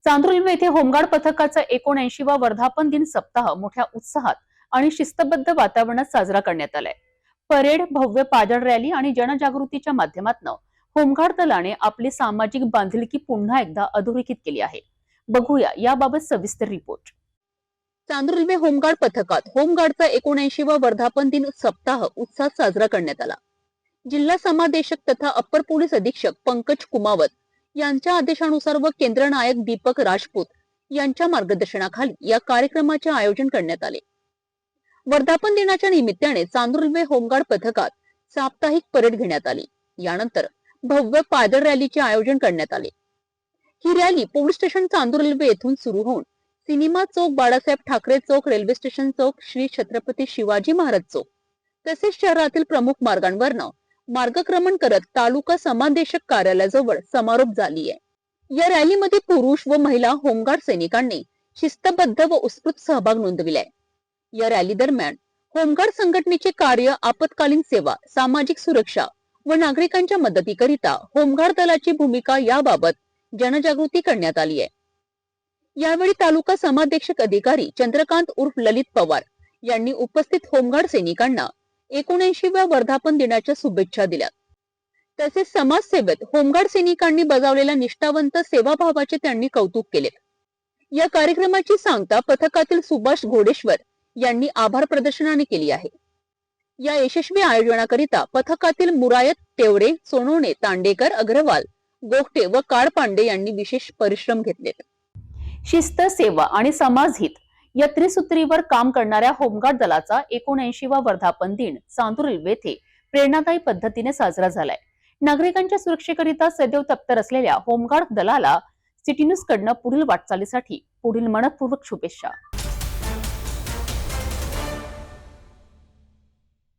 चांदूर येथे होमगार्ड पथकाचा 79वा वर्धापन दिन सप्ताह मोठ्या उत्साहात आणि शिस्तबद्ध वातावरणात साजरा करण्यात आलाय। परेड, भव्य पादळ रॅली आणि जनजागृतीच्या माध्यमातून होमगार्ड दलाने आपली सामाजिक बांधिलकी पुन्हा एकदा अधोरेखित केली आहे। बघूया याबाबत सविस्तर रिपोर्ट। चांदूर रेल्वे होमगार्ड पथकात होमगार्डचा 79वा वर्धापन दिन सप्ताह उत्साहात साजरा करण्यात आला। जिल्हा समादेशक तथा अप्पर पोलीस अधीक्षक पंकज कुमावत यांच्या आदेशानुसार व केंद्र नायक दीपक राजपूत यांच्या मार्गदर्शनाखाली या कार्यक्रमाचे आयोजन करण्यात आले। वर्धापन दिनाच्या निमित्ताने चांदूर रेल्वे होमगार्ड पथकात साप्ताहिक परेड घेण्यात आली। यानंतर भव्य पादळ रॅलीचे आयोजन करण्यात आले। ही rally police station Chandur railway येथून सुरू होऊन cinema Chowk, Balasaheb Thackeray Chowk, railway station Chowk, Shri Chhatrapati Shivaji Maharaj Chowk तसेच शहरातील प्रमुख मार्गांवरनं मार्गक्रमण करत तालुका समादेशक कार्यालयाजवळ समारोप झाली आहे। या रॅलीमध्ये पुरुष व महिला होमगार्ड सैनिकांनी शिस्तबद्ध व उत्स्फूर्त सहभाग नोंदविलाय। या रॅली दरम्यान होमगार्ड संघटनेचे कार्य, आपत्कालीन सेवा, सामाजिक सुरक्षा व नागरिकांच्या मदतीकरिता होमगार्ड दलाची भूमिका याबाबत जनजागृती करण्यात आली आहे। यावेळी तालुका समादेशक अधिकारी चंद्रकांत उर्फ ललित पवार यांनी उपस्थित होमगार्ड सैनिकांना 79व्या वर्धापन दिनाच्या शुभेच्छा दिल्या। तसेच समाजसेवेत होमगार्ड सैनिकांनी बजावलेल्या निष्ठावंत सेवाभावाचे त्यांनी कौतुक केले। या कार्यक्रमाची सांगता पथकातील सुभाष घोडेश्वर यांनी आभार प्रदर्शनाने केली आहे। या यशस्वी आयोजनाकरिता पथकातील मुरायत, तेवडे, सोनवणे, तांडेकर, अग्रवाल, गोगटे व काळपांडे यांनी विशेष परिश्रम घेतलेत। शिस्त, सेवा आणि समाजहित या त्रिसूत्रीवर काम करणाऱ्या होमगार्ड दलाचा 79वा वर्धापन दिन चांदूर रेल्वे येथे प्रेरणादायी पद्धतीने साजरा झालाय। नागरिकांच्या सुरक्षेकरिता सदैव तत्पर असलेल्या होमगार्ड दलाला सिटी न्यूज कडनं पुढील वाटचालीसाठी पुढील मनपूर्वक शुभेच्छा।